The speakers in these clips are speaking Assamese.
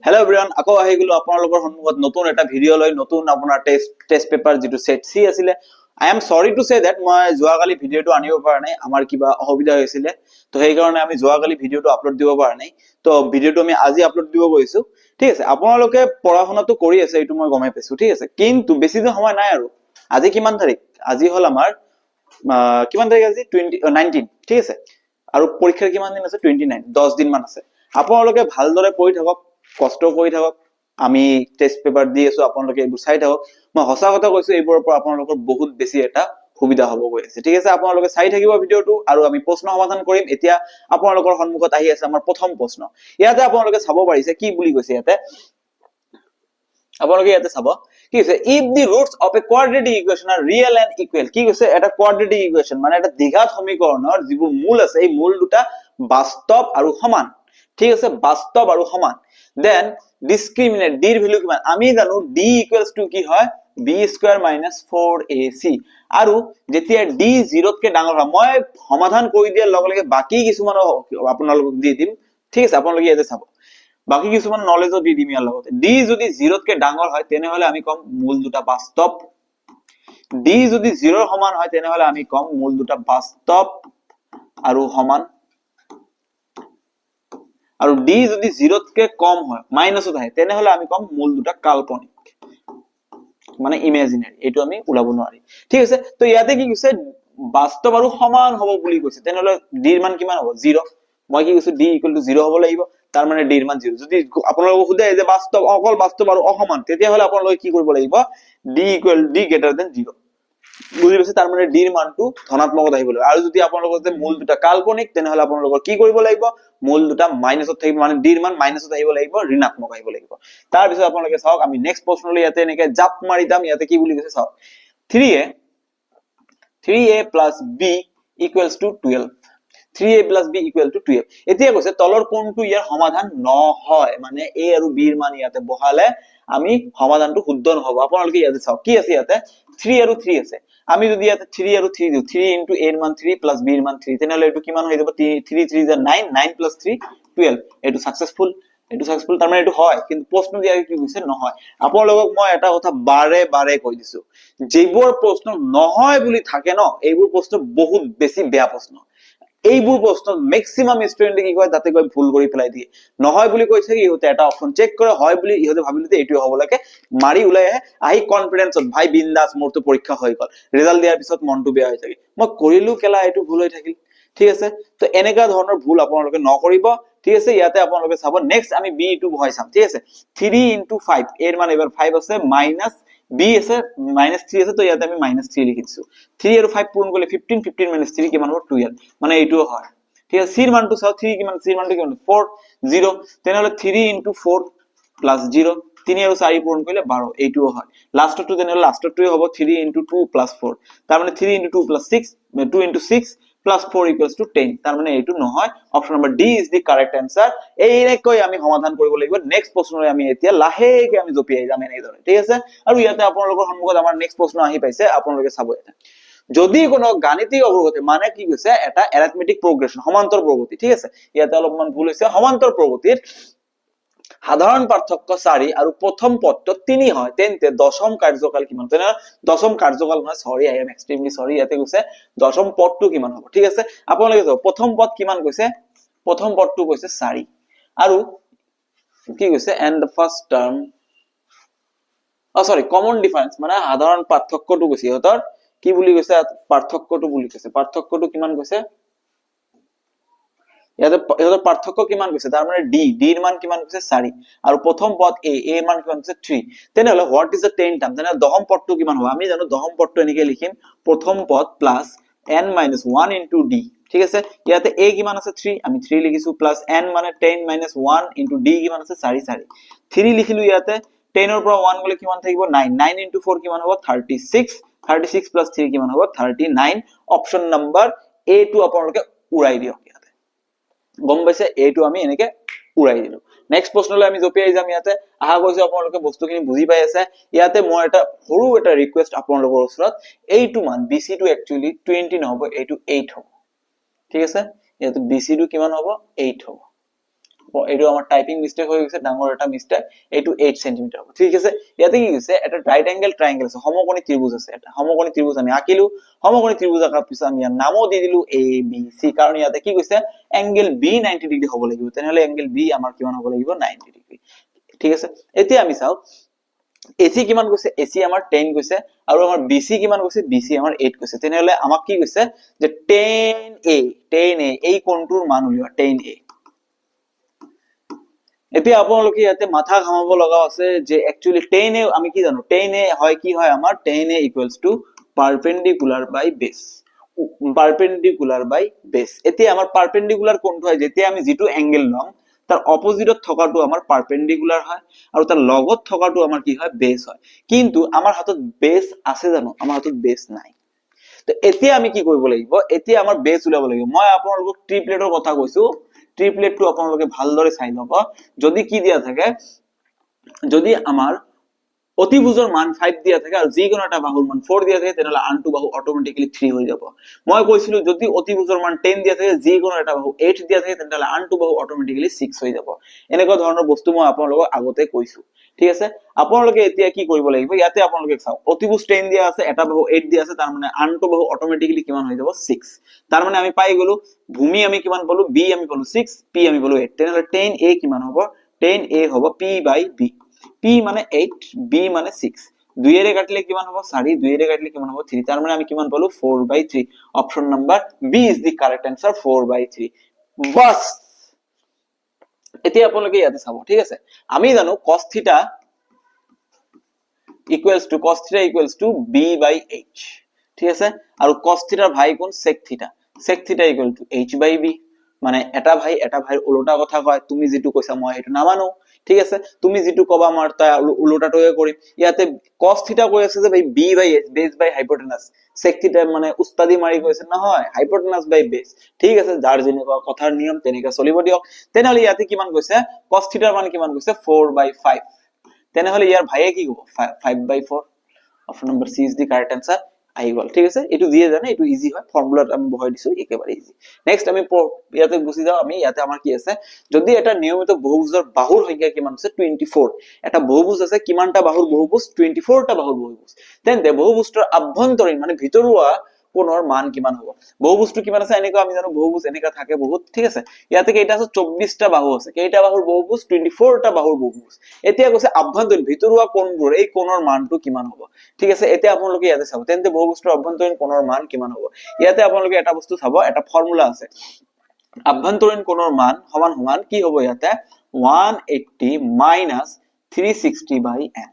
Hello everyone, আকৌ আহি গলো আপোনালোকৰ সন্মুখত নতুন এটা ভিডিও লৈ নতুন আপোনাৰ টেষ্ট পেপাৰ যেটো সেট সি আছিল I am sorry to say that মই যোৱাকালি ভিডিওটো আনিব পৰা নাই আমাৰ কিবা অসুবিধা হৈছিল তো সেই কাৰণে আমি যোৱাকালি ভিডিওটো আপলোড দিব পৰা নাই তো ভিডিওটো আমি আজি আপলোড দিব গৈছো ঠিক আছে আপোনালোকে পঢ়াশুনাটো কৰি আছে এটো মই গমে পাইছো ঠিক আছে কিন্তু বেছি দিন সময় নাই আৰু আজি কিমান তাৰিখ আজি হল আমাৰ কিমান তাৰিখ আজি 19 ঠিক আছে আৰু পৰীক্ষাৰ কিমান দিন আছে 29 10 দিন মান আছে আপোনালোকে ভালদৰে পঢ়ি থাকক কষ্ট কৰি থাকক আমি টেষ্ট পেপাৰ দি আছো আপোনালোকে এইবোৰ চাই থাকক মই হসা কথা কৈছো এইবোৰৰ পৰা আপোনালোকৰ বহুত বেছি এটা সুবিধা হ'ব গৈ আছে ঠিক আছে আপোনালোকে চাই থাকিব ভিডিওটো আৰু আমি প্ৰশ্ন সমাধান কৰিম এতিয়া আপোনালোকৰ সন্মুখত আহি আছে আমাৰ প্ৰথম প্ৰশ্ন ইয়াতে আপোনালোকে চাব পাৰিছে কি বুলি কৈছে ইয়াতে আপোনালোকে ইয়াতে চাব কি কৈছে if the roots of a quadratic equation are real and equal কি কৈছে এটা quadratic equation মানে এটা দ্বিঘাত সমীকৰণৰ যিবোৰ মূল আছে এই মূল দুটা বাস্তৱ আৰু সমান ঠিক আছে বাস্তৱ আৰু সমান then discriminant d এর ভ্যালু কিমান আমি জানো d equals to কি হয় b square minus 4ac আৰু যেতিয়া d 0 কে ডাঙৰ হয় মই সমাধান কৰি দিয়াৰ লগে লগে বাকি কিছুমান আপোনালোকক দি দিম ঠিক আছে আপোনালোকে ইয়াতে চাব বাকি কিছুমান নলেজও দি দিম ইয়াৰ লগতে d যদি 0 কে ডাঙৰ হয় তেনে হলে আমি কম মূল দুটা বাস্তৱ d যদি 0 এৰ সমান হয় তেনে হলে আমি কম মূল দুটা বাস্তৱ আৰু সমান আৰু d যদি 0 কে কম হয় মাইনাসত হয় তেনে হলে আমি কম মূল দুটা কাল্পনিক মানে ইমাজিনারি এটো আমি উলাব নোৱাৰি ঠিক আছে তো ইয়াতে কি কৈছে বাস্তৱ আৰু সমান হ'ব বুলি কৈছে তেনে হলে d এর মান কিমান হ'ব 0 মই কি কৈছো d = 0 হ'ব লাগিব তাৰ মানে d এৰ মান 0 যদি আপোনালোকক খুদে যে বাস্তৱ অকল বাস্তৱ আৰু অসমান তেতিয়া হলে আপোনালোকে কি কৰিব লাগিব d > 0 বুজি পাইছে তাৰ মানে d এৰ মানটো ধনাত্মকত আহিব লাগিব আৰু যদি আপোনালোকৰ যে মূল দুটা কাল্পনিক তেনে হলে আপোনালোকৰ কি কৰিব লাগিব মূল দুটা মাইনাসত থাকিব মানে d এৰ মান মাইনাসত আহিব লাগিব ঋণাত্মক আহিব লাগিব তাৰ পিছত আপোনালোকে চাওক আমি নেক্সট প্ৰশ্নলৈ ইয়াতে এনেকৈ জাপ মাৰি দাম ইয়াতে কি বুলি কৈছে চাওক 3a plus b equals to 12 3a plus b equal to 12 এতিয়া কৈছে তলৰ কোনটো ইয়াৰ সমাধান নহয় মানে a আৰু b এর মান ইয়াতে বহালে আমি সমাধানটো শুদ্ধ নহব আপোনালোকে ইয়াতে চাওক কি আছে ইয়াতে 3 আৰু 3 আছে আমি যদি ইয়াতে 3 আৰু 3 দিও 3 into a এর মান 3 plus b এর মান 3 তেনে হলে এটো কিমান হৈ যাব 3 3 is 9 9 plus 3 12 এটো সাকসেসফুল তাৰ মানে এটো হয় কিন্তু প্ৰশ্ন দিয়া কি কৈছে নহয় আপোনালোকক মই এটা কথা বাৰে বাৰে কৈ দিছো যেবোৰ প্ৰশ্ন নহয় বুলি থাকে ন এইবোৰ প্ৰশ্ন বহুত বেছি বেয়া প্ৰশ্ন এইবোৰ প্ৰশ্ন ম্যাক্সিমাম স্টুডেন্টে কি কয় তাতে গৈ ভুল কৰি পেলাই দিয়ে নহয় বুলি কৈছে কি ইহতে এটা অপশন চেক কৰে হয় বুলি ইহতে ভাবিলে যে এটোই হ'ব লাগে মাৰি উলাই আহি কনফিডেন্সত ভাই বিন্দাস মোৰটো পৰীক্ষা হৈ গল ৰিজাল্ট দিয়াৰ পিছত মনটো বেয়া হৈ থাকে মই কৰিলো কেলা এটো ভুল হৈ থাকিল ঠিক আছে তো এনেকা ধৰণৰ ভুল আপোনালোকে নকৰিব ঠিক আছে ইয়াতে আপোনালোকে চাব নেক্সট আমি b2 বহাই চাম ঠিক আছে 3 into 5 এর মান এবাৰ 5 আছে মাইনাস b আছে -3 আছে তো ইয়াতে আমি -3 লিখি দিছো 3 আৰু 5 পূৰণ কৰিলে 15 15 - 3 কিমান হ'ব 12 মানে এইটো হয় ঠিক আছে c এর মানটো চাও 3 কিমান c এর মানটো কিমান 4 0 তেনে হলে 3 into 4 plus 0 3 আৰু 4 পূৰণ কৰিলে 12 এইটোও হয় লাষ্টটো তেনে হলে লাষ্টটোই হ'ব 3 into 2 plus 4 তাৰ মানে 3 into 2 plus 6 2 into 6 plus 4 equals to 10 তাৰ মানে এইটো নহয় option number D is the correct answer এইকৈ আমি সমাধান কৰিব লাগিব নেক্সট প্ৰশ্নলৈ আমি এতিয়া লাহেকৈ আমি জপিয়াই যাম এনে ধৰে ঠিক আছে আৰু ইয়াতে আপোনালোকৰ সন্মুখত আমাৰ নেক্সট প্ৰশ্ন আহি পাইছে আপোনালোকে চাব এটা যদি কোনো গাণিতিক অগ্ৰগতি মানে কি কৈছে এটা অ্যাৰিথমেটিক প্ৰোগ্ৰেশন সমান্তৰ প্ৰগতি ঠিক আছে ইয়াতে অলপমান ভুল হৈছে সমান্তৰ প্ৰগতিৰ সাধাৰণ পাৰ্থক্য 4 আৰু প্রথম পদটো 3 হয় তেন্তে দশম কার্যকাল কিমান তেনে দশম কার্যকাল মানে sorry I am extremely sorry ইয়াতে কৈছে দশম পদটো কিমান হ'ব ঠিক আছে আপোনালোকে চাওক প্ৰথম পদ কিমান কৈছে প্ৰথম পদটো কৈছে 4 আৰু কি কৈছে এন্ড দ্য ফাৰ্স্ট টাৰ্ম সৰি কমন ডিফাৰেন্স মানে সাধাৰণ পাৰ্থক্যটো কৈছে ইহতৰ কি বুলি কৈছে পাৰ্থক্যটো বুলি কৈছে পাৰ্থক্যটো কিমান কৈছে ইয়াতে পাৰ্থক্য কিমান কৈছে তাৰ মানে d এৰ মান কিমান কৈছে 4 আৰু প্ৰথম পদ a এৰ মান কিমান কৈছে 3 তেনে হলে হোৱাট ইজ দ্য 10 টার্ম তেনে দশম পদটো কিমান হ'ব আমি জানো দশম পদটো এনেকৈ লিখিম প্ৰথম পদ প্লাস n - 1 into d ঠিক আছে ইয়াতে a কিমান আছে 3 আমি 3 লিখিছো প্লাস n মানে 10 - 1 into d কিমান আছে 4 4 3 লিখিলো ইয়াতে 10 ৰ পৰা 1 গলে কিমান থাকিব 9 9 into 4 কিমান হ'ব 36 36 plus 3 কিমান হ'ব 39 অপশন নম্বৰ a টো আপোনালোকে উৰাই দিয়ক ইয়াতে গম পাইছে a টো আমি এনেকৈ উৰাই দিলো নেক্সট প্ৰশ্নলৈ আমি জপিয়াই যাম ইয়াতে আহা কৈছে আপোনালোকে বস্তুখিনি বুজি পাই আছে ইয়াতে মই এটা সৰু এটা ৰিকুৱেষ্ট আপোনালোকৰ ওচৰত এইটো মান bc টো একচুয়ালি 20 নহব এইটো 8 হ'ব ঠিক আছে ইয়াতে bc টো কিমান হ'ব 8 হ'ব এইটো আমাৰ টাইপিং মিস্টেক হৈ গৈছে, ডাঙৰ এটা মিস্টেক, এইটো 8 সেন্টিমিটাৰ হ'ব। ঠিক আছে, ইয়াতে কি হৈছে, এটা ৰাইট এংগেল ট্ৰায়াঙ্গেল আছে, সমকোণী ত্ৰিভুজ আছে, এটা সমকোণী ত্ৰিভুজ আমি আঁকিলো, সমকোণী ত্ৰিভুজ আঁকাৰ পিছত আমি ইয়াৰ নামও দি দিলো এ বি সি, কাৰণ ইয়াতে কি কৈছে এংগেল বি 90 ডিগ্ৰী হ'ব লাগিব, তেনেহলে এংগেল বি আমাৰ কিমান হ'ব লাগিব 90 ডিগ্ৰী। ঠিক আছে, এতিয়া আমি চাও AC কিমান কৈছে, AC আমাৰ 10 কৈছে, আৰু আমাৰ BC কিমান কৈছে, BC আমাৰ 8 কৈছে, তেনেহলে আমাক কি কৈছে যে 10A এই কোণটোৰ মান উলিওৱা 10A। এতিয়া আপোনালোকে ইয়াতে মাথা ঘামাব লগা আছে যে একচুয়ালি 10A আমি কি জানো, 10A হয় কি হয় আমাৰ 10A equals to perpendicular by base, perpendicular by base. এতিয়া আমাৰ পাৰপেন্ডিকুলাৰ কোনটো হয়, যেতিয়া আমি যেটো এংগেল লম তাৰ অপোজিটত থকাটো আমাৰ পাৰপেন্ডিকুলাৰ হয়, আৰু তাৰ লগত থকাটো আমাৰ কি হয় বেস হয়। কিন্তু আমাৰ হাতত বেস আছে জানো, আমাৰ হাতত বেস নাই। তো এতিয়া আমি কি কৰিব লাগিব, এতিয়া আমাৰ বেস উলাব লাগিব। মই আপোনালোকক ট্ৰিপ্লেটৰ কথা কৈছো, ট্ৰিপ্লেটটো আপোনালোকে ভালদৰে চাই লব। যদি কি দিয়া থাকে, যদি আমাৰ অতিভুজৰ মান 5 দিয়া থাকে আৰু যিকোনো এটা বাহুৰ মান 4 দিয়া থাকে, তেনেহলে আনটো বাহু অটোমেটিক্যালি 3 হৈ যাব। মই কৈছিলো যদি অতিভুজৰ মান 10 দিয়া থাকে, যিকোনো এটা বাহু 8 দিয়া থাকে, তেনেহলে আনটো বাহু অটোমেটিক্যালি 6 হৈ যাব। এনেকুৱা ধৰণৰ বস্তু মই আপোনালোকক আগতে কৈছো। ঠিক আছে, আপোনালোকে এতিয়া কি কৰিব লাগিব, ইয়াতে আপোনালোকে চাও অতিভুজ 10 দিয়া আছে, এটা বাহু 8 দিয়া আছে, তাৰ মানে আনটো বাহু অটোমেটিক্যালি কিমান হৈ যাব 6। তাৰ মানে আমি পাই গলো ভূমি আমি কিমান পালো, b আমি পালো 6, p আমি পালো 8, তেনেহলে 10a কিমান হ'ব, 10a হ'ব p by b, p মানে 8, b মানে 6, 2 এৰে কাটিলে কিমান হ'ব 4, 2 এৰে কাটিলে কিমান হ'ব 3, তাৰ মানে আমি কিমান পালো 4/3। Option number B is the correct answer, 4/3। বাস এতিয়া আপোনালোকে ইয়াতে চাব। ঠিক আছে, আমি জানো cos θ equals to b/h। ঠিক আছে, আৰু cos θ ৰ ভাই কোন sec θ, sec θ equal to h/b, মানে এটা ভাইৰ উল্টা কথা কয়, তুমি যেটো কৈছা মই সেইটো নামানো। ঠিক আছে, তুমি যেটো কবা আমাৰ তা উল্টাটোৱে কৰিম। ইয়াতে cos θ কৈ আছে যে ভাই b/h, base by hypotenuse, sec θ মানে উস্তাদি মাৰি কৈছে নহয় hypotenuse by base। ঠিক আছে, যাৰ যেনেকুৱা কথাৰ নিয়ম তেনেকা চলিব দিয়ক। তেনেহলে ইয়াতে কিমান কৈছে, cos θ ৰ মান কিমান কৈছে 4/5, তেনেহলে ইয়াৰ ভাইয়ে কি হ'ব 5/4। Option number C is the correct answer, আহি গল। ঠিক আছে, এটো দিয়ে জানে, এটো ইজি হয়, ফর্মুলাত আমি বহাই দিছো, একেবাৰে ইজি। নেক্সট আমি ইয়াতে গুছি যাও, আমি ইয়াতে আমাৰ কি আছে, যদি এটা নিয়মিত বহুভুজৰ বাহুৰ সংখ্যা কিমান আছে 24, এটা বহুভুজ আছে, কিমানটা বাহুৰ বহুভুজ 24টা বাহুৰ বহুভুজ, তেন্তে বহুভুজৰ আভ্যন্তৰীণ মানে ভিতৰুৱা কোণৰ মান কিমান হ'ব। বহুভুজটো কিমান আছে, এনেকুৱা আমি জানো বহুভুজ এনেকা থাকে বহুত। ঠিক আছে, ইয়াতে কেইটা আছে 24টা বাহু আছে, কেইটা বাহুৰ বহুভুজ 24টা বাহুৰ বহুভুজ। এতিয়া কৈছে আভ্যন্তৰীণ ভিতৰুৱা কোণবোৰ, এই কোণৰ মানটো কিমান হ'ব। ঠিক আছে, এতিয়া আপোনালোকে ইয়াতে চাব, তেন্তে বহুভুজৰ আভ্যন্তৰীণ কোণৰ মান কিমান হ'ব। ইয়াতে আপোনালোকে এটা বস্তু চাব, এটা ফৰ্মুলা আছে, আভ্যন্তৰীণ কোণৰ মান সমান সমান কি হ'ব, ইয়াতে 180 minus 360/n।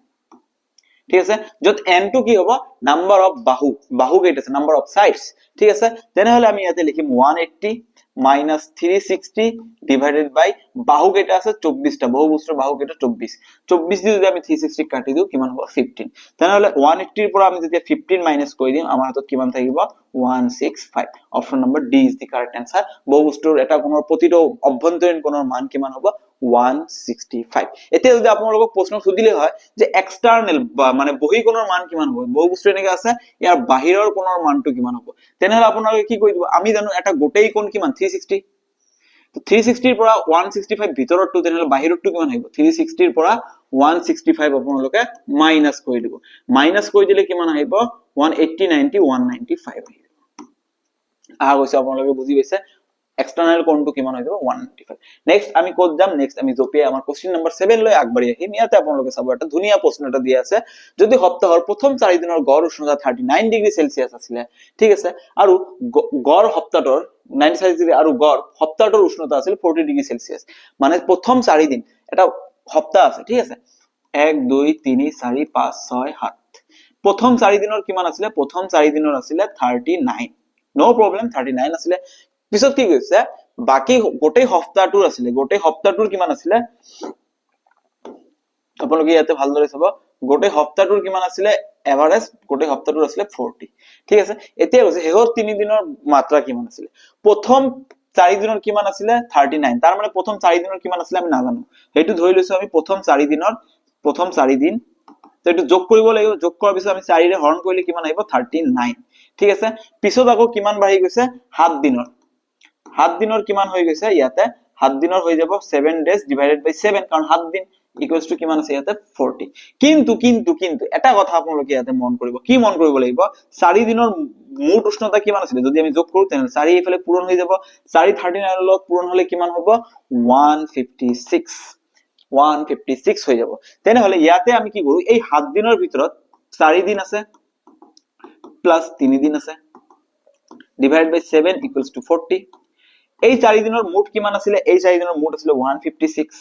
ঠিক আছে, যত n টো কি হ'ব, নাম্বার অফ বাহু, বাহু কেইটা আছে, নাম্বার অফ সাইডস। ঠিক আছে, তেনেহলে আমি ইয়াতে লিখিম 180 minus 360 divided by বাহু কেইটা আছে 24টা, বহুভুজৰ বাহু কেইটা 24, 24 দি যদি আমি 360 কাটি দিও কিমান হ'ব 15। তেনেহলে 180 ৰ পৰা আমি যেতিয়া 15 মাইনাস কৰি দিম, আমাৰ হাতত কিমান থাকিব 165। Option number D is the correct answer. বহুভুজৰ এটা কোণৰ প্ৰতিটো অভ্যন্তৰীণ কোণৰ মান কিমান হ'ব 165। এতিয়া যদি আপোনালোকক প্ৰশ্ন সুধিলে হয় যে এক্সটাৰ্নেল মানে বহিঃকোণৰ মান কিমান হ'ব, বহুভুজটো এনেকা আছে, ইয়াৰ বাহিৰৰ কোণৰ মানটো কিমান হ'ব, তেনেহলে আপোনালোকে কি কৰি দিব, আমি জানো এটা গোটেই কোণ কিমান 360, তো 360 ৰ পৰা 165 ভিতৰতটো, তেনেহলে বাহিৰতটো কিমান আহিব 360 ৰ পৰা 165 আপোনালোকে মাইনাস কৰি দিব, মাইনাস কৰি দিলে কিমান আহিব 180 90 195 আহিব। আহা গৈছে, আপোনালোকে বুজি পাইছে, এক্সটাৰ্নেল কোণটো কিমান হৈ যাব 195। নেক্সট আমি ক'ত যাম, নেক্সট আমি জপিয়াই আমাৰ কোশ্চেন নম্বৰ 7 লৈ আগবাঢ়ি আহিম। ইয়াতে আপোনালোকে চাব, এটা ধুনীয়া প্ৰশ্ন এটা দিয়া আছে, যদি সপ্তাহৰ প্ৰথম 4 দিনৰ গড় উষ্ণতা 39 ডিগ্ৰী সেলসিয়াস আছিলে, ঠিক আছে, আৰু গড় সপ্তাহৰ 96 ডিগ্ৰী আৰু গড় সপ্তাহৰ উষ্ণতা আছিল 40 ডিগ্ৰী সেলসিয়াস, মানে প্ৰথম 4 দিন এটা সপ্তাহ আছে। ঠিক আছে, 1 2 3 4 5 6 7, প্ৰথম 4 দিনৰ কিমান আছিলে, প্ৰথম 4 দিনৰ আছিলে 39, নো প্ৰবলেম 39 আছিলে। পিছত কি কৈছে, বাকি গোটেই সপ্তাহটোৰ আছিলে, গোটেই সপ্তাহটোৰ কিমান আছিলে, আপোনালোকে ইয়াতে ভালদৰে চাব, গোটেই সপ্তাহটোৰ কিমান আছিলে এভাৰেজ, গোটেই সপ্তাহটোৰ আছিলে 40। ঠিক আছে, এতিয়া কৈছে শেষৰ 3 দিনৰ মাত্ৰা কিমান আছিলে, প্ৰথম 4 দিনৰ কিমান আছিলে 39, তাৰ মানে প্ৰথম 4 দিনৰ কিমান আছিলে আমি নাজানো, সেইটো ধৰি লৈছো আমি প্ৰথম 4 দিনৰ, প্ৰথম 4 দিন, তো এটো যোগ কৰিব লাগিব, যোগ কৰাৰ পিছত আমি 4 ৰে হৰণ কৰিলে কিমান আহিব 39। ঠিক আছে, পিছত আকৌ কিমান বাঢ়ি গৈছে 7 দিনৰ, 7 দিনৰ কিমান হৈ গৈছে, ইয়াতে 7 দিনৰ হৈ যাব 7 days divided by 7 কাৰণ 7 দিন equals to কিমান আছে ইয়াতে 40 কিন্তু এটা কথা আপোনালোকে ইয়াতে মন কৰিব কি মন কৰিব লাগিব 4 দিনৰ মুঠ উষ্ণতা কিমান আছিল যদি আমি যোগ কৰো তেনে 4 এইফালে পূৰণ হৈ যাব 4 39 লগত পূৰণ হলে কিমান হ'ব 156 হৈ যাব তেনে হলে ইয়াতে আমি কি কৰো এই 7 দিনৰ ভিতৰত 4 দিন আছে প্লাস 3 দিন আছে divided by 7 equals to 40 এই 4 দিনৰ মুঠ কিমান আছিল এই 4 দিনৰ মুঠ আছিল 156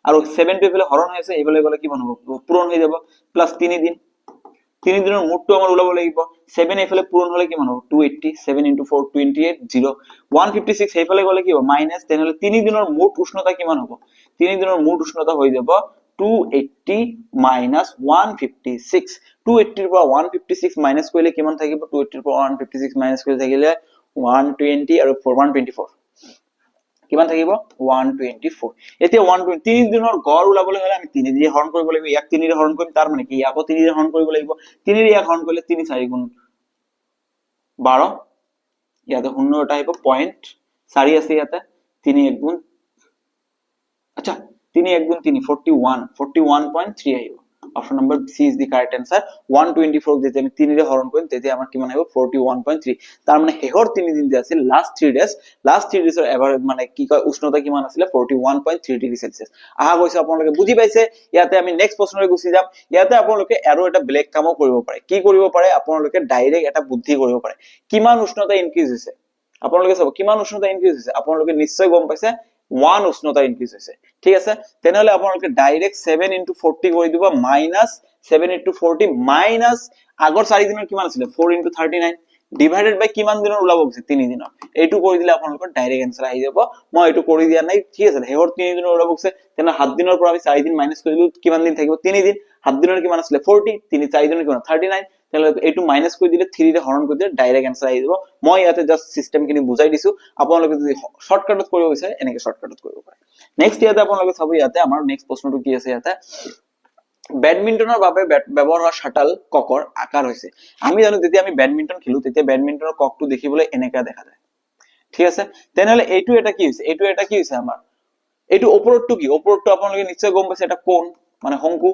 আৰু 7 টো এফালে হৰণ হৈছে এইফালে গলে কিমান হ'ব পূৰণ হৈ যাব প্লাস 3 দিন 3 দিনৰ মুঠটো আমাৰ ওলাব লাগিব 7 এইফালে পূৰণ হলে কিমান হ'ব 280 7 into 4 28 0 156 এইফালে গলে কি হ'ব মাইনাস তেনেহলে 3 দিনৰ মুঠ উষ্ণতা কিমান হ'ব 3 দিনৰ মুঠ উষ্ণতা হৈ যাব 280 minus 156 280 ৰ পৰা 156 মাইনাস কৰিলে কিমান থাকিব 280 ৰ পৰা 156 মাইনাস কৰিলে থাকিলে 120 আৰু 124 কিমান থাকিব 124 এতিয়া 123 দিনৰ গড় উলাবলৈ হলে আমি 3 দিয়ে হৰণ কৰিব লাগিব ইয়াক 3 ৰে হৰণ কৰিম তাৰ মানে কি ইয়াকো 3 ৰে হৰণ কৰিব লাগিব 3 ৰে ইয়াক হৰণ কৰিলে 3 4 গুণ 12 ইয়াতে 0 এটা আহিব পয়েন্ট 4 আছে ইয়াতে 3 1 গুণ আচ্ছা 3 1 গুণ 3 41.3 আহিব option number C is the correct answer 124 যেতে আমি 3 ৰে হৰণ কৰিম তেতে আমাৰ কিমান আহিব 41.3 তাৰ মানে হেহৰ 3 দিন যে আছিল লাস্ট 3 ডেজৰ এভাৰেজ মানে কি কয় উষ্ণতা কিমান আছিল 41.3 ডিগ্ৰী সেলসিয়াস আহা গৈছে আপোনালোকে বুজি পাইছে ইয়াতে আমি নেক্সট প্ৰশ্নলৈ গুচি যাম ইয়াতে আপোনালোকে আৰু এটা ব্লেক কামো কৰিব পাৰে কি কৰিব পাৰে আপোনালোকে ডাইৰেক্ট এটা বুদ্ধি কৰিব পাৰে কিমান উষ্ণতা ইনক্ৰিজ হৈছে আপোনালোকে চাব কিমান উষ্ণতা ইনক্ৰিজ হৈছে আপোনালোকে নিশ্চয় গম পাইছে 1 উষ্ণতা ইনক্ৰিজ হৈছে ঠিক আছে তেনেহলে আপোনালোকে ডাইৰেক্ট 7 into 40 কৰি দিব মাইনাস 7 into 40 মাইনাস আগৰ 4 দিনৰ কিমান আছিল 4 into 39 ডিভাইডেড বাই কিমান দিনৰ ওলাব গৈছে 3 দিনৰ এইটো কৰি দিলে আপোনালোকৰ ডাইৰেক্ট आंसर আহি যাব মই এইটো কৰি দিয়া নাই ঠিক আছে হেহৰ 3 দিনৰ ওলাব গৈছে তেনে 7 দিনৰ পৰা আমি 4 দিন মাইনাস কৰিলো কিমান দিন থাকিব 3 দিন 7 দিনৰ কিমান আছিল 40 3 4 দিনৰ কিমান 39 তেলে এইটো মাইনাস কৰি দিলে 3 ৰে হৰণ কৰি দিলে ডাইরেক্ট आंसर আহি যাব মই ইয়াতে জাস্ট সিস্টেম কিনি বুজাই দিছো আপোনালোকে যদি শৰ্টকাটত কৰিব বিচাৰে এনেকে শৰ্টকাটত কৰিব পাৰে নেক্সট ইয়াতে আপোনালোকে চাব ইয়াতে আমাৰ নেক্সট প্ৰশ্নটো কি আছে ইয়াতে ব্যাডমিন্টনৰ বাবে ব্যৱহাৰ হোৱা শাটল ককৰ আকাৰ হৈছে আমি জানো যেতিয়া আমি ব্যাডমিন্টন খেলু তেতিয়া ব্যাডমিন্টনৰ ককটো দেখিবলৈ এনেকা দেখা যায় ঠিক আছে তেনেহলে এইটো এটা কি হৈছে আমাৰ এইটো ওপৰটো কি ওপৰটো আপোনালোকে নিশ্চয় গম পাইছে এটা কোণ মানে শংকু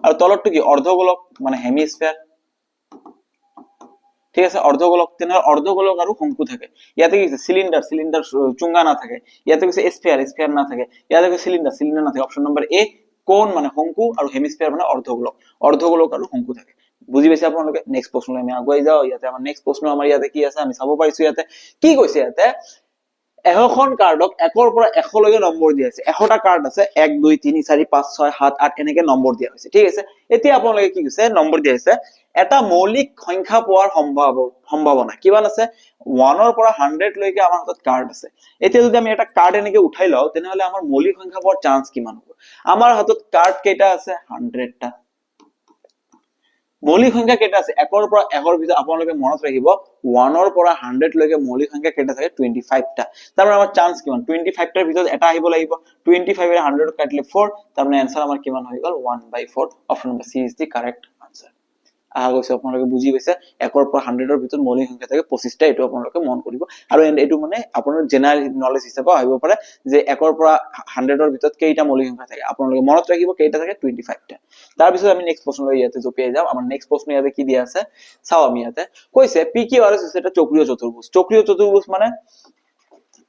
আৰু তলৰটো কি অৰ্ধগোলক মানে হেমিস্ফিয়াৰ ঠিক আছে অৰ্ধগোলক তেনে অৰ্ধগোলক আৰু শংকু থাকে ইয়াতে কি আছে সিলিন্ডার চুঙ্গা না থাকে ইয়াতে কি আছে স্ফিয়ার না থাকে ইয়াতে কি সিলিন্ডার না থাকে অপশন নাম্বার এ কোণ মানে শংকু আৰু হেমিস্ফিয়াৰ মানে অৰ্ধগোলক আৰু শংকু থাকে বুজি পাইছে আপোনালোকে নেক্সট প্ৰশ্নলৈ আমি আগুৱাই যাও ইয়াতে আমাৰ নেক্সট প্ৰশ্ন আমাৰ ইয়াতে কি আছে আমি চাব পাৰিছো ইয়াতে কি কৈছে ইয়াতে এখন কাৰ্ডক 1 ৰ পৰা 100 লৈকে নম্বৰ দিয়া আছে 100টা কাৰ্ড আছে 1 2 3 4 5 6 7 8 এনেকে নম্বৰ দিয়া হৈছে ঠিক আছে এতিয়া আপোনালোকে কি কৈছে নম্বৰ দিয়া আছে এটা মৌলিক সংখ্যা পোৱাৰ সম্ভাৱনা কিমান আছে 1 ৰ পৰা 100 লৈকে আমাৰ হাতত কাৰ্ড আছে এতিয়া যদি আমি এটা কাৰ্ড এনেকে উঠাই লও তেনেহলে আমাৰ মৌলিক সংখ্যা পোৱাৰ চান্স কিমান হ'ব আমাৰ হাতত কাৰ্ড কেইটা আছে 100টা মৌলিক সংখ্যা কেইটা আছে 1 ৰ পৰা 1 ৰ ভিতৰত আপোনালোকে মনত ৰাখিব 1 ৰ পৰা 100 লৈকে মৌলিক সংখ্যা কেইটা থাকে 25টা তাৰ মানে আমাৰ চান্স কিমান 25টাৰ ভিতৰত এটা আহিব লাগিব 25 এৰ 100 কাটিলে 4 তাৰ মানে आंसर আমাৰ কিমান হৈ গল 1/4 option number C is the correct answer আহা গৈছে আপোনালোকে বুজি পাইছে 1 ৰ পৰা 100 ৰ ভিতৰত মৌলিক সংখ্যা থাকে 25টা এটো আপোনালোকে মন কৰিব আৰু এটো মানে আপোনাৰ জেনাৰেল নলেজ হিচাপে আহিব পাৰে যে 1 ৰ পৰা 100 ৰ ভিতৰত কেইটা মৌলিক সংখ্যা থাকে আপোনালোকে মনত ৰাখিব কেইটা থাকে 25টা তাৰ পিছত আমি নেক্সট প্ৰশ্নলৈ ইয়াতে জপিয়াই যাম আমাৰ নেক্সট প্ৰশ্ন ইয়াতে কি দিয়া আছে চাও আমি ইয়াতে কৈছে PQRS হৈছে এটা চক্ৰীয় চতুৰ্ভুজ মানে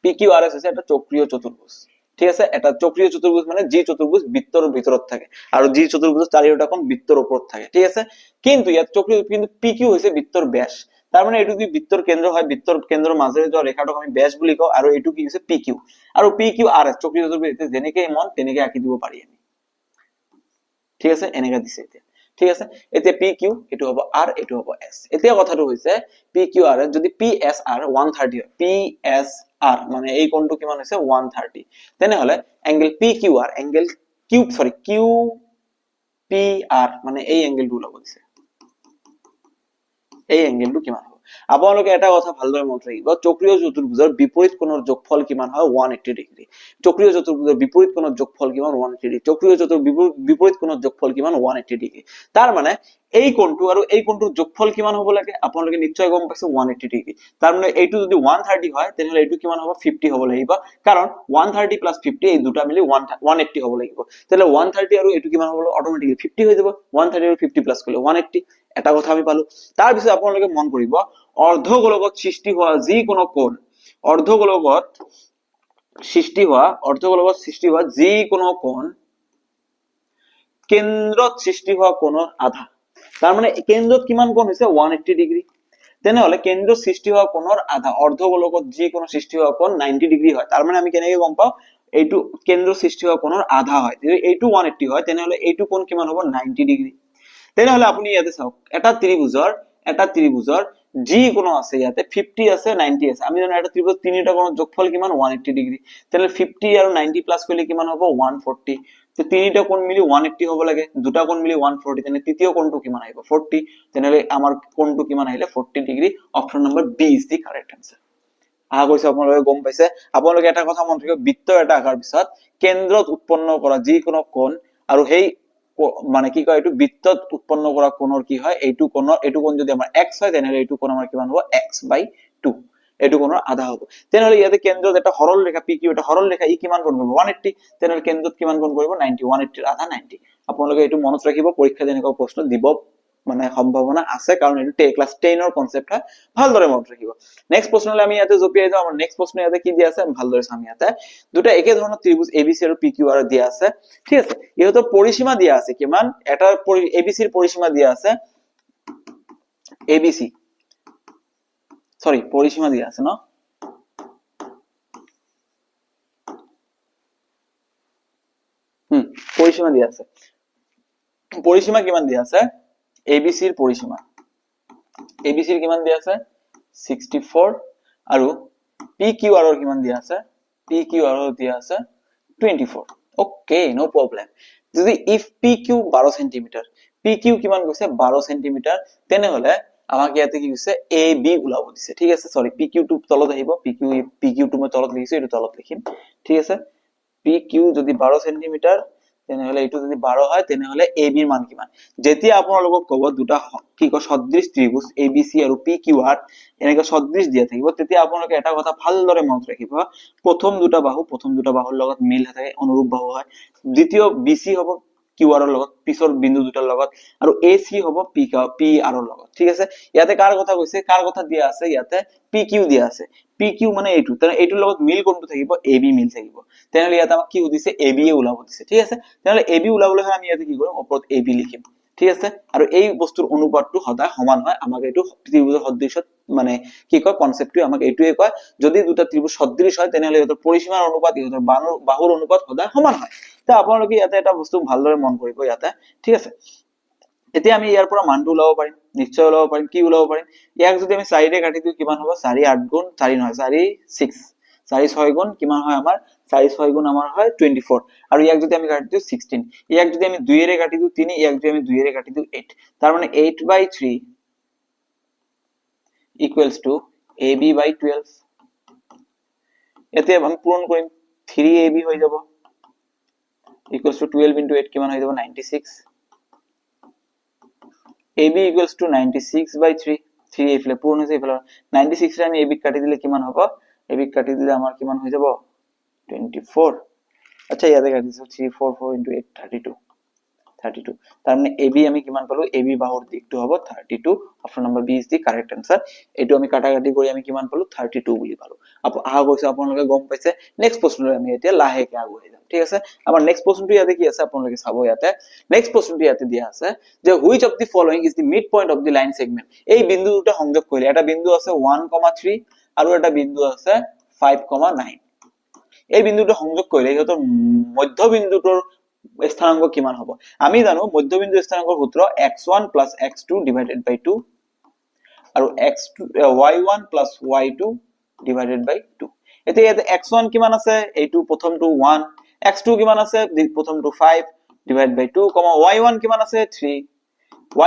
PQRS হৈছে এটা চক্ৰীয় চতুৰ্ভুজ ঠিক আছে এটা চক্ৰীয় চতুৰ্ভুজ মানে যি চতুৰ্ভুজ বৃত্তৰ ভিতৰত থাকে আৰু যি চতুৰ্ভুজ চাৰিওটা কোণ বৃত্তৰ ওপৰত থাকে ঠিক আছে কিন্তু ইয়াত চক্ৰীয় কিন্তু PQ হৈছে বৃত্তৰ ব্যাস তাৰ মানে এটো কি বৃত্তৰ কেন্দ্ৰ হয় বৃত্তৰ কেন্দ্ৰৰ মাজেৰে যোৱা ৰেখাটোক আমি ব্যাস বুলি কওঁ আৰু এটো কি হৈছে PQ আৰু PQRS চক্ৰীয় চতুৰ্ভুজ যেনেকৈ মন তেনেকৈ আঁকি দিব পাৰি আমি ঠিক আছে এনেকা দিছে এতিয়া ঠিক আছে এতিয়া PQ এটো হ'ব R এটো হ'ব S এতিয়া কথাটো হৈছে PQRS যদি PSR 130 হয় PSR মানে এই কোণটো কিমান হৈছে 130 তেনেহলে এঙ্গেল PQR এঙ্গেল QPR মানে এই এঙ্গেলটো ওলাব দিছে এই এঙ্গেলটো কিমান হ'ব আপোনালোকে এটা কথা ভালদৰে মনত ৰাখিব চক্ৰীয় চতুৰ্ভুজৰ বিপৰীত কোণৰ যোগফল কিমান হয় 180 ডিগ্ৰী চক্ৰীয় চতুৰ্ভুজৰ বিপৰীত কোণৰ যোগফল কিমান 180 ডিগ্ৰী চক্ৰীয় চতুৰ্ভুজৰ বিপৰীত কোণৰ যোগফল কিমান 180 ডিগ্ৰী তাৰ মানে এই কোণটো আৰু এই কোণটোৰ যোগফল কিমান হ'ব লাগে আপোনালোকে নিশ্চয় গম পাইছে 180 ডিগ্ৰী তাৰ মানে এইটো যদি 130 হয় তেনেহলে এইটো কিমান হ'ব 50 হ'ব লাগিব কাৰণ 130 + 50 এই দুটা মিলি 180 হ'ব লাগিব তেলে 130 আৰু এইটো কিমান হ'ব অটোমেটিক্যালি 50 হৈ যাব 130 আৰু 50 প্লাস কৰিলে 180 এটা কথা আমি পালো তাৰ পিছত আপোনালোকে মন কৰিব অৰ্ধগোলকত সৃষ্টি হোৱা যি কোনো কোণ অৰ্ধগোলকত সৃষ্টি হোৱা যি কোনো কোণ কেন্দ্ৰত সৃষ্টি হোৱা কোণৰ আধা তাৰ মানে কেন্দ্ৰত কিমান কোণ হৈছে 180 ডিগ্ৰী তেনেহলে কেন্দ্ৰত সৃষ্টি হোৱা কোণৰ আধা অৰ্ধগোলকত যি কোনো সৃষ্টি হোৱা কোণ 90 ডিগ্ৰী হয় তাৰ মানে আমি কেনেকৈ গম পাও এইটো কেন্দ্ৰত সৃষ্টি হোৱা কোণৰ আধা হয় যদি এইটো 180 হয় তেনেহলে এইটো কোণ কিমান হ'ব 90 ডিগ্ৰী তেনেহলে আপুনি ইয়াতে চাওক এটা ত্ৰিভুজৰ যি কোনো আছে ইয়াতে 50 আছে 90 আছে আমি জানো এটা ত্ৰিভুজ তিনিটা কোণৰ যোগফল কিমান 180 ডিগ্ৰী তেনেহলে 50 আৰু 90 প্লাস কৰিলে কিমান হ'ব 140 তো তিনিটা কোণ মিলি 180 হ'ব লাগে দুটা কোণ মিলি 140 তেনে তৃতীয় কোণটো কিমান আহিব 40 তেনেহলে আমাৰ কোণটো কিমান আহিলে 40 ডিগ্ৰী option number B is the correct answer আহা কৈছে আপোনালোকে গম পাইছে আপোনালোকে এটা কথা মন ৰাখিব বৃত্ত এটা আকাৰ পিছত কেন্দ্ৰত উৎপন্ন কৰা যি কোনো কোণ আৰু সেই মানে কি কয় এইটো বৃত্তত উৎপন্ন কৰা কোণৰ কি হয় এইটো কোণ যদি আমাৰ x হয় তেনেহলে এইটো কোণ আমাৰ কিমান হ'ব x/2 এইটো কোণৰ আধা হ'ব তেনেহলে ইয়াতে কেন্দ্ৰত এটা সৰল ৰেখা PQ এটা সৰল ৰেখা ই কিমান কোণ কৰিব 180 তেনেহলে কেন্দ্ৰত কিমান কোণ কৰিব 90 180 ৰ আধা 90 আপোনালোকে এইটো মনত ৰাখিব পৰীক্ষা যেনেকুৱা প্ৰশ্ন দিব মানে সম্ভাৱনা আছে কাৰণ এইটো ক্লাস 10 ৰ কনসেপ্ট হয় ভালদৰে মনত ৰাখিব নেক্সট প্ৰশ্নলৈ আমি ইয়াতে জপিয়াই যাও আমাৰ নেক্সট প্ৰশ্ন ইয়াতে কি দিয়া আছে ভালদৰে চাম ইয়াতে দুটা একে ধৰণৰ ত্ৰিভুজ ABC আৰু PQ আৰু দিয়া আছে ঠিক আছে ইহঁতৰ পৰিসীমা দিয়া আছে কিমান এটা ABC ৰ পৰিসীমা দিয়া আছে ABC সৰি পৰিসীমা দিয়া আছে না পৰিসীমা দিয়া আছে পৰিসীমা কিমান দিয়া আছে ABC ৰ পৰিসীমা ABC ৰ কিমান দিয়া আছে 64 আৰু PQR ৰ কিমান দিয়া আছে PQR ৰ দিয়া আছে 24 ওকে নো প্ৰবলেম যদি if PQ 12 cm PQ কিমান কৈছে 12 cm তেনেহলে আমাক ইয়াতে কি কৈছে AB ওলাব দিছে ঠিক আছে সরি PQ টু তলত আহিব PQ টু মই তলত লিখিছো এটো তলত লিখিম ঠিক আছে PQ যদি 12 cm তেনেহলে এটো যদি 12 হয় তেনেহলে AB ৰ মান কিমান যেতিয়া আপোনালোকক কব দুটা কি কয় সদৃশ ত্ৰিভুজ ABC আৰু PQR এনেকৈ সদৃশ দিয়া থাকিব তেতিয়া আপোনালোকে এটা কথা ভালদৰে মনত ৰাখিব প্ৰথম দুটা বাহুৰ লগত মিল থাকে অনুৰূপ বাহু হয় দ্বিতীয় BC হ'ব QR ৰ লগত পিছৰ বিন্দু দুটাৰ লগত আৰু AC হ'ব PR ৰ লগত ঠিক আছে ইয়াতে কাৰ কথা কৈছে কাৰ কথা দিয়া আছে ইয়াতে PQ দিয়া আছে PQ মানে এইটো তেনে এইটোৰ লগত মিল কোনটো থাকিব AB মিল থাকিব তেনেহলে ইয়াতে আমাক কি দিছে AB এ ওলাব দিছে ঠিক আছে তেনেহলে AB ওলাবলৈ আমি ইয়াতে কি কৰিম ওপৰত AB লিখিম ঠিক আছে আৰু এই বস্তুৰ অনুপাতটো সদায় সমান হয় আমাক এইটো ত্ৰিভুজৰ সদৃশত মানে কি কয় কনসেপ্টটো আমাক এইটোৱে কয় যদি দুটা ত্ৰিভুজ সদৃশ হয় তেনেহলে ইহঁতৰ পৰিসীমাৰ অনুপাত ইহঁতৰ বাহুৰ অনুপাত সদায় সমান হয় তা আপোনালোকে ইয়াতে এটা বস্তু ভালদৰে মন কৰিব ইয়াতে ঠিক আছে এতিয়া আমি ইয়াৰ পৰা মানটো ওলাব পাৰিম নিশ্চয় ওলাব পাৰিম কি ওলাব পাৰিম ইয়াক যদি আমি 4 ৰে কাটি দিও কিমান হ'ব 4 8 গুণ 4 নহয় 4 6 4 6 গুণ কিমান হয় আমাৰ 4 6 গুণ আমাৰ হয় 24 আৰু ইয়াক যদি আমি কাটি দিও 16 ইয়াক যদি আমি 2 ৰে কাটি দিও 3 ইয়াক যদি আমি 2 ৰে কাটি দিও 8 তাৰ মানে 8/3 equals to AB/12 এতিয়া আমি পূৰণ কৰিম 3AB হৈ যাব equals to 12 into 8 কিমান হৈ যাব 96 AB equals to 96/3 3 এফালে পূৰণ হৈছে এফালে 96 ৰে আমি AB কাটি দিলে কিমান হ'ব AB কাটি দিলে আমাৰ কিমান হৈ যাব 24 আচ্ছা ইয়াতে কাটি দিছো 3 4 4 into 8 32 তাৰ মানে AB আমি কিমান পালো AB বাহুৰ দিকটো হ'ব 32 option number B is the correct answer এটো আমি কাটাকাটি কৰি আমি কিমান পালো 32 বুলি পালো আহা গৈছে আপোনালোকে গম পাইছে নেক্সট প্ৰশ্নলৈ আমি এতিয়া লাহেকে আগুৱাই যাম ঠিক আছে আমাৰ নেক্সট প্ৰশ্নটো ইয়াতে কি আছে আপোনালোকে চাব ইয়াতে নেক্সট প্ৰশ্নটো ইয়াতে দিয়া আছে যে which of the following is the mid point of the line segment এই বিন্দু দুটা সংযোগ কৰিলে এটা বিন্দু আছে 1,3 আৰু এটা বিন্দু আছে 5,9 এই বিন্দুটো সংযোগ কৰিলে ইহঁতৰ মধ্যবিন্দুটোৰ স্থানাঙ্ক কিমান হ'ব আমি জানো মধ্যবিন্দু স্থানাঙ্কৰ সূত্ৰ x1 + x2 divided by 2 আৰু y1 + y2 divided by 2 এতিয়া ইয়াতে x1 কিমান আছে এইটো প্ৰথমটো 1 x2 কিমান আছে প্ৰথমটো 5 divided by 2, y1 কিমান আছে 3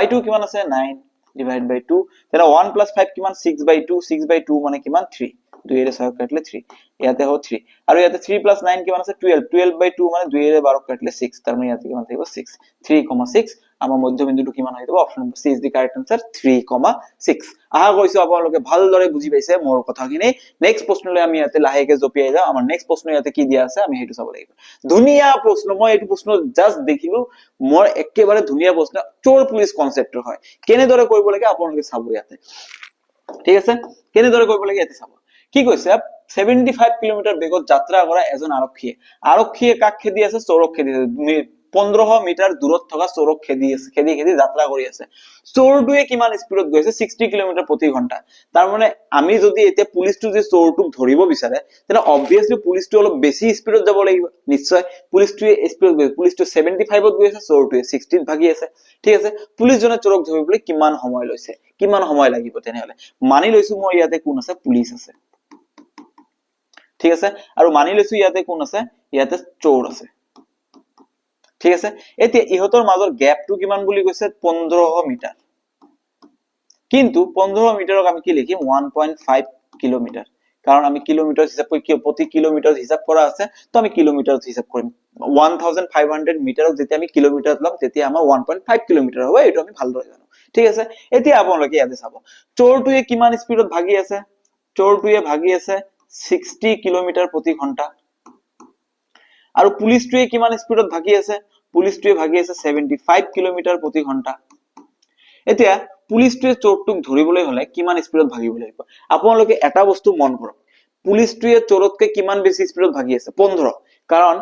y2 কিমান আছে 9 divided by 2 তেনে 1 + 5 কিমান 6/2 6/2 মানে কিমান 3 2 এর 6 কাটলে 3 ইয়াতে হবে 3 আৰু ইয়াতে 3 + 9 কিমান আছে 12 12/2 মানে 2 এর 12 কাটলে 6 তাৰ মানে ইয়াতে কিমান থাকিব 6 3,6 আমাৰ মধ্যবিন্দুটো কিমান হৈ যাব option number C is the correct answer 3,6 আহা কৈছো আপোনালোকে ভালদৰে বুজি পাইছে মোৰ কথাখিনি নেক্সট প্ৰশ্নলৈ আমি ইয়াতে লাহেকে জপিয়াই যাওঁ আমাৰ নেক্সট প্ৰশ্ন ইয়াতে কি দিয়া আছে আমি হেতু চাব লাগিব ধুনিয়া প্ৰশ্ন মই এইটো প্ৰশ্ন জাস্ট দেখিলো মোৰ একেবাৰে ধুনিয়া প্ৰশ্ন চোৰ পুলিচ কনসেপ্টৰ হয় কেনেদৰে কৰিব লাগে আপোনালোকে চাব ইয়াতে ঠিক আছে কেনেদৰে কৰিব লাগে ইয়াতে চাব কি কৈছে 75 কিলোমিটাৰ বেগত যাত্ৰা কৰা এজন আৰক্ষীয়ে কাক খেদি আছে চোৰক খেদি আছে 1500 মিটাৰ দূৰত থকা চোৰক খেদি যাত্ৰা কৰি আছে চোৰটোৱে কিমান স্পিডত গৈছে 60 কিলোমিটাৰ প্ৰতি ঘণ্টা তাৰ মানে আমি যদি এতিয়া পুলিচটো যে চোৰটোক ধৰিব বিচাৰে তেনে অবভিয়াসলি পুলিচটো অলপ বেছি স্পিডত যাব লাগিব নিশ্চয় পুলিচটোৱে স্পিডত গৈছে পুলিচটো 75 ত গৈছে চোৰটোৱে 60 ত ভাগি আছে ঠিক আছে পুলিচজনে চোৰক ধৰিবলৈ কিমান সময় লৈছে কিমান সময় লাগিব তেনেহলে মানি লৈছো মই ইয়াতে কোন আছে পুলিচ আছে ঠিক আছে আৰু মানি লৈছো ইয়াতে কোন আছে ইয়াতে চোৰ আছে ঠিক আছে এতিয়া ইহতৰ মাজৰ গ্যাপটো কিমান বুলি কৈছে 1500 মিটাৰ কিন্তু 1500 মিটাৰক আমি কি লিখিম 1.5 কিলোমিটাৰ কাৰণ আমি কিলোমিটাৰ হিচাপ কৰি প্ৰতি কিলোমিটাৰ হিচাপ কৰা আছে তো আমি কিলোমিটাৰ হিচাপ কৰিম 1500 মিটাৰক যেতিয়া আমি কিলোমিটাৰত লম তেতিয়া আমাৰ 1.5 কিলোমিটাৰ হ'ব এটো আমি ভালদৰে জানো ঠিক আছে এতিয়া আপোনালোকে ইয়াতে চাব চোৰটোৱে কিমান স্পিডত ভাগি আছে চোৰটোৱে ভাগি আছে 60 কিলোমিটাৰ প্ৰতি ঘণ্টা আৰু পুলিচটোৱে কিমান স্পিডত ভাগি আছে পুলিচটোৱে ভাগি আছে 75 কিলোমিটাৰ প্ৰতি ঘণ্টা এতিয়া পুলিচটোৱে চোৰটোক ধৰিবলৈ হলে কিমান স্পিডত ভাগিব লাগিব আপোনালোকে এটা বস্তু মন কৰক পুলিচটোৱে চোৰতকৈ কিমান বেছি স্পিডত ভাগি আছে 15 কাৰণ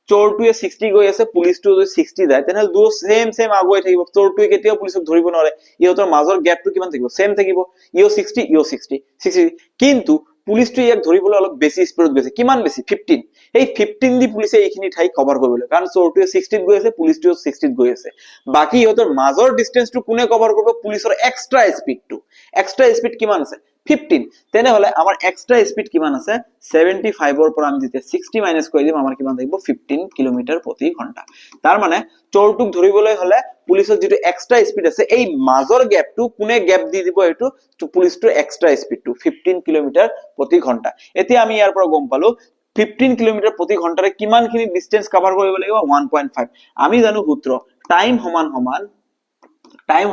চোৰটোৱে 60 গৈ আছে পুলিচটো যদি 60 যায় তেনে দুও সেম আগুৱাই থাকিব চোৰটোৱে কেতিয়াও পুলিচক ধৰিব নোৱাৰে ইহতৰ মাজৰ গ্যাপটো কিমান থাকিব সেম থাকিব ইও 60 ইও 60 কিন্তু পুলিচটো ইয়াক ধৰিবলৈ অলপ বেছি স্পিডত গৈছে কিমান বেছি 15 এই 15 দি পুলিচে এইখিনি ঠাই কভাৰ কৰিবলৈ কাৰণ চোৰটোৱে 60 ত গৈ আছে পুলিচটোও 60 ত গৈ আছে বাকি ইহতৰ মাজৰ ডিসটেন্সটো কোনে কভাৰ কৰিব পুলিচৰ এক্সট্ৰা স্পিড কিমান আছে 15 তেনেহলে আমাৰ এক্সট্ৰা স্পিড কিমান আছে 75 ৰ পৰা আমি যেতিয়া 60 মাইনাস কৰি দিম আমাৰ কিমান থাকিব 15 কিলোমিটাৰ প্ৰতি ঘণ্টা তাৰ মানে চোৰটোক ধৰিবলৈ হলে পুলিচৰ যেটো এক্সট্ৰা স্পিড আছে এই মাজৰ গ্যাপটো কোনে গ্যাপ দি দিব এটো পুলিচটোৰ এক্সট্ৰা স্পিডটো 15 কিলোমিটাৰ প্ৰতি ঘণ্টা এতিয়া আমি ইয়াৰ পৰা গম পালো 15 কিলোমিটাৰ প্ৰতি ঘণ্টাৰে কিমানখিনি ডিসটেন্স কভাৰ কৰিব লাগিব 1.5 আমি জানো সূত্ৰ টাইম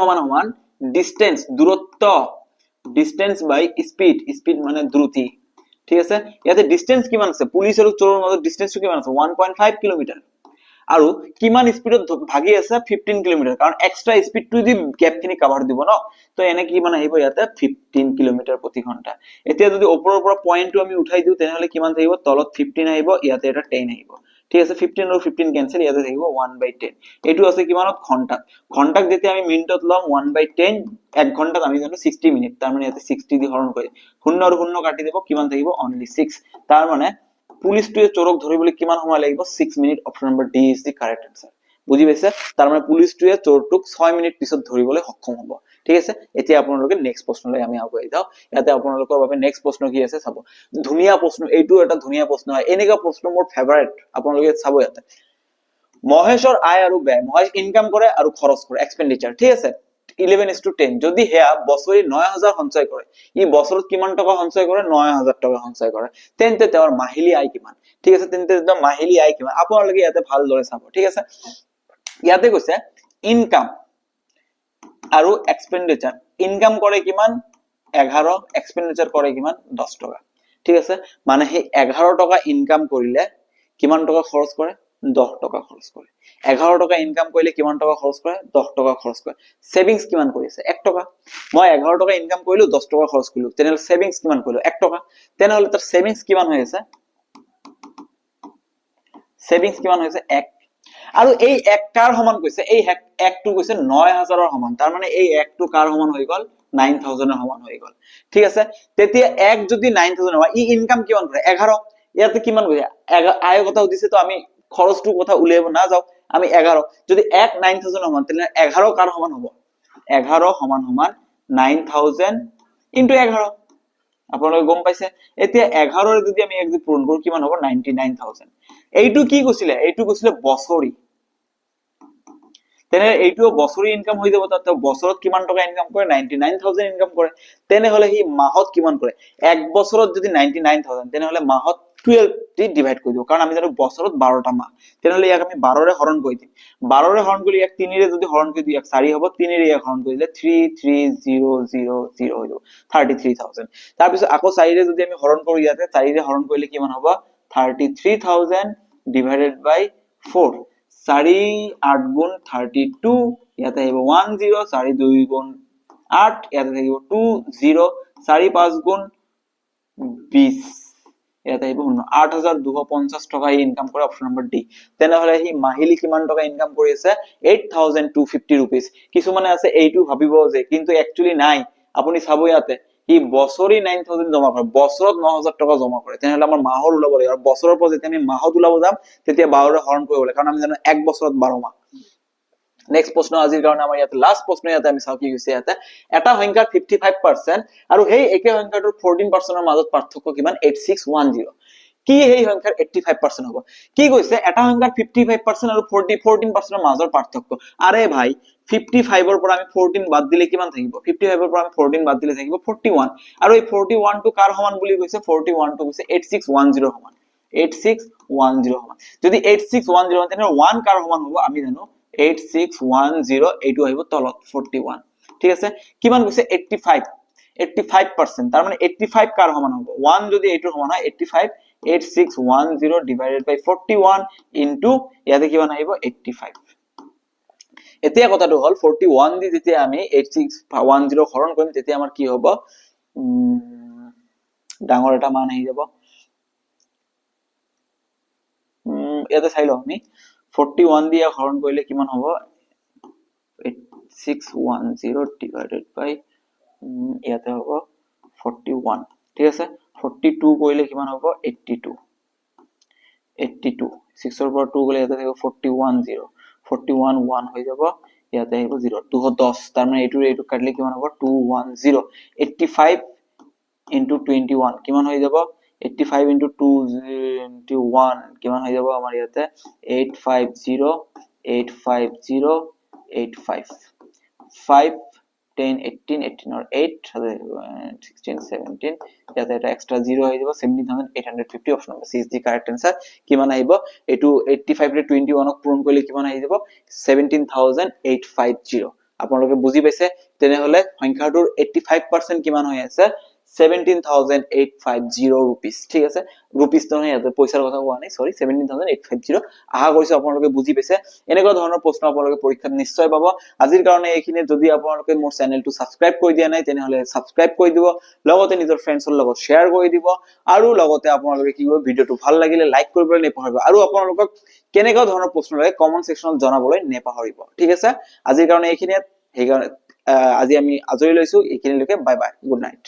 সমান ডিসটেন্স দূৰত্ব ডিসটেন্স বাই স্পিড মানে দ্ৰুতি ঠিক আছে ইয়াতে ডিসটেন্স কিমান আছে পুলিচ আৰু চোৰৰ মাজৰ ডিসটেন্সটো কিমান আছে 1.5 কিলোমিটাৰ আৰু কিমান স্পিডত ভাগি আছে 15 কিলোমিটাৰ কাৰণ এক্সট্ৰা স্পিডটো দি গ্যাপখিনি কভাৰ দিব ন তো এনে কি মানে আহিব ইয়াতে 15 কিলোমিটাৰ প্ৰতি ঘণ্টা এতিয়া যদি ওপৰৰ পৰা পয়েন্টটো আমি উঠাই দিও তেনেহলে কিমান থাকিব তলত 15 আহিব ইয়াতে এটা 10 আহিব ঠিক আছে 15 আৰু 15 ক্যান্সেল ইয়াতে থাকিব 1/10 এটো আছে কিমানত ঘণ্টাক যেতিয়া আমি মিনিটত লম 1/10 এক ঘণ্টাত আমি জানো 60 মিনিট তাৰ মানে ইয়াতে 60 দি হৰণ কৰি 0 আৰু 0 কাটি দেব কিমান থাকিব অনলি 6 তাৰ মানে পুলিচটোৱে চোৰক ধৰিবলৈ কিমান সময় লাগিব 6 minute option number D is the correct answer বুজি পাইছে তাৰ মানে পুলিচটোৱে চোৰটোক 6 মিনিট পিছত ধৰিবলৈ সক্ষম হ'ব ঠিক আছে এতিয়া আপোনালোকে নেক্সট প্ৰশ্নলৈ আমি আগুৱাই যাও ইয়াতে আপোনালোকৰ বাবে নেক্সট প্ৰশ্ন কি আছে চাব ধুনিয়া প্ৰশ্ন এইটো এটা ধুনিয়া প্ৰশ্ন হয় এনেকা প্ৰশ্ন মোৰ ফেভাৰিট আপোনালোকে চাব ইয়াতে মহেশৰ আয় আৰু ব্যয় মহেশ ইনকাম কৰে আৰু খৰচ কৰে এক্সপেন্ডিচাৰ ঠিক আছে 11:10 যদি হেয়া বছৰি 9000 সঞ্চয় কৰে ই বছৰত কিমান টকা সঞ্চয় কৰে 9000 টকা সঞ্চয় কৰে তেন্তে তেওঁৰ মাহিলী আয় কিমান ঠিক আছে তেন্তে তেওঁৰ মাহিলী আয় কিমান আপোনালোকে ইয়াতে ভালদৰে চাব ঠিক আছে ইয়াতে কৈছে ইনকাম আৰু এক্সপেন্ডিচাৰ ইনকাম কৰে কিমান 11 এক্সপেন্ডিচাৰ কৰে কিমান 10 টকা ঠিক আছে মানে হে 11 টকা ইনকাম কৰিলে কিমান টকা খৰচ কৰে 10 টকা খৰচ কৰে 11 টকা ইনকাম কৰিলে কিমান টকা খৰচ কৰে 10 টকা খৰচ কৰে সেভিংস কিমান কৰিছে 1 টকা মই 11 টকা ইনকাম কৰিলো 10 টকা খৰচ কৰিলো তেনেহলে সেভিংস কিমান কৰিলো 1 টকা তেনেহলে তাৰ সেভিংস কিমান হৈ আছে সেভিংস কিমান হৈছে 1 আৰু এই 1 কাৰ সমান কৈছে এই 1 টো কৈছে 9000 ৰ সমান তাৰ মানে এই 1 টো কাৰ সমান হৈ গল 9000 ৰ সমান হৈ গল ঠিক আছে তেতিয়া 1 যদি 9000 হয় ই ইনকাম কিমান কৰে 11 ইয়াতে কিমান গৈছে আয় কথা দিছে তো আমি খৰচটো কথা উলিয়াব না যাও আমি 11 যদি 1 9000 সমান তেনে 11 কাৰ সমান হ'ব 11 সমান 9000 ইনটু 11 আপোনালোকে গম পাইছে এতিয়া 11 ৰ যদি আমি 1 দি পূৰণ কৰো কিমান হ'ব 99000 এইটো কি কৈছিলে বছৰি তেনে এইটো বছৰি ইনকাম হৈ যাব তাত বছৰত কিমান টকা ইনকাম কৰে 99000 ইনকাম কৰে তেনেহলে সি মাহত কিমান কৰে এক বছৰত যদি 99000 তেনেহলে মাহত 12 দি ডিভাইড কৰি দিব কাৰণ আমি জানো বছৰত 12টা মাহ তেনেহলে ইয়াক আমি 12 ৰে হৰণ কৰি দিম 12 ৰে হৰণ কৰি ইয়াক 3 ৰে যদি হৰণ কৰি দিও ইয়াক 4 হ'ব 3 ৰে ইয়াক হৰণ কৰি দিলে 33000 হৈ যাব 33000 তাৰ পিছত আকৌ 4 ৰে যদি আমি হৰণ কৰো ইয়াতে 4 ৰে হৰণ কৰিলে কিমান হ'ব 33000 divided by 4 4 8 গুণ 32 ইয়াতে আহিব 10 4 2 গুণ 8 ইয়াতে থাকিব 20 4 5 গুণ 20 ইয়াতে আহিব 8250 টকা ইনকাম কৰে অপচন নম্বৰ ডি তেনেহলে হি মাহিলি কিমান টকা ইনকাম কৰি আছে 8250 rupees কিছুমানে আছে এইটো ভাবিব যে কিন্তু একচুয়ালি নাই আপুনি চাব ইয়াতে হি বছৰি 9000 জমা কৰে বছৰত 9000 টকা জমা কৰে তেনেহলে আমাৰ মাহৰ ওলাব লাগে আৰু বছৰৰ পৰা যেতিয়া আমি মাহত ওলাব যাম তেতিয়া 12 ৰে হৰণ কৰিব লাগে কাৰণ আমি জানো এক বছৰত 12 মাহ নেক্সট প্ৰশ্ন আজিৰ কাৰণে আমাৰ ইয়াতে লাষ্ট প্ৰশ্ন ইয়াতে আমি চাও কি হৈছে ইয়াতে এটা সংখ্যাৰ 55% আৰু সেই একে সংখ্যাটোৰ 14% ৰ মাজত পাৰ্থক্য কিমান 8610 কি এই সংখ্যাৰ 85% হ'ব কি কৈছে এটা সংখ্যাৰ 55% আৰু 14% ৰ মাজৰ পাৰ্থক্য আৰে ভাই 55 ৰ পৰা আমি 14 বাদ দিলে কিমান থাকিব 55 ৰ পৰা আমি 14 বাদ দিলে থাকিব 41 আৰু এই 41 টো কাৰ সমান বুলি কৈছে 41 টো কৈছে 8610 সমান 8610 সমান যদি 8610 তেনে 1 কাৰ সমান হ'ব আমি জানো 8610 এইটো আহিব তলত 41 ঠিক আছে কিমান কৈছে 85% তাৰ মানে 85 কাৰ সমান হ'ব 1 যদি এইটোৰ সমান হয় 8610 divided by 41 into ইয়াতে কিমান আহিব 85 এতিয়া কথাটো হল 41 দি যেতিয়া আমি 8610 হৰণ কৰিম তেতিয়া আমাৰ কি হ'ব ডাঙৰ এটা মান আহি যাব ইয়াতে চাই লও আমি 41 দিয়া হৰণ কৰিলে কিমান হ'ব 8610 divided by ইয়াতে হ'ব 41 ঠিক আছে 42 কৰিলে কিমান হ'ব 82 6 ৰ পৰা 2 গলে ইয়াতে থাকিব 41 1 হৈ যাব ইয়াতে আহিব 0 210 তাৰ মানে এইটো কাটলে কিমান হ'ব 210 85 into 21 কিমান হৈ যাব 85 into 21 কিমান হৈ যাব আমাৰ ইয়াতে 850 5 10 18 18 or 8 16 17 ইয়াতে এটা এক্সট্ৰা 0 হৈ যাব 17850 option number C is the correct answer কিমান আহিব এটো 85 ৰে 21 ক পূৰণ কৰিলে কিমান আহি যাব 17850 আপোনালোকে বুজি পাইছে তেনেহলে সংখ্যাটোৰ 85% কিমান হৈ আছে 17850 rupees ঠিক আছে rupees তো নহয় পইচাৰ কথা কোৱা নাই সৰি 17850 আহা কৰিছো আপোনালোকে বুজি পাইছে এনেকুৱা ধৰণৰ প্ৰশ্ন আপোনালোকে পৰীক্ষাত নিশ্চয় পাব আজিৰ কাৰণে এইখিনি যদি আপোনালোকে মোৰ চেনেলটো সাবস্ক্ৰাইব কৰি দিয়া নাই তেনেহলে সাবস্ক্ৰাইব কৰি দিব লগতে নিজৰ ফ্ৰেণ্ডছৰ লগত শেয়াৰ কৰি দিব আৰু লগতে আপোনালোকে কি কৰিব ভিডিওটো ভাল লাগিলে লাইক কৰিবলৈ নেপাহৰিব আৰু আপোনালোকক কেনেকুৱা ধৰণৰ প্ৰশ্ন লাগে কমেন্ট সেকশনত জনাবলৈ নেপাহৰিব ঠিক আছে আজিৰ কাৰণে এইখিনি আজি আমি আজৰি লৈছো এইখিনিলৈকে বাই বাই গুড নাইট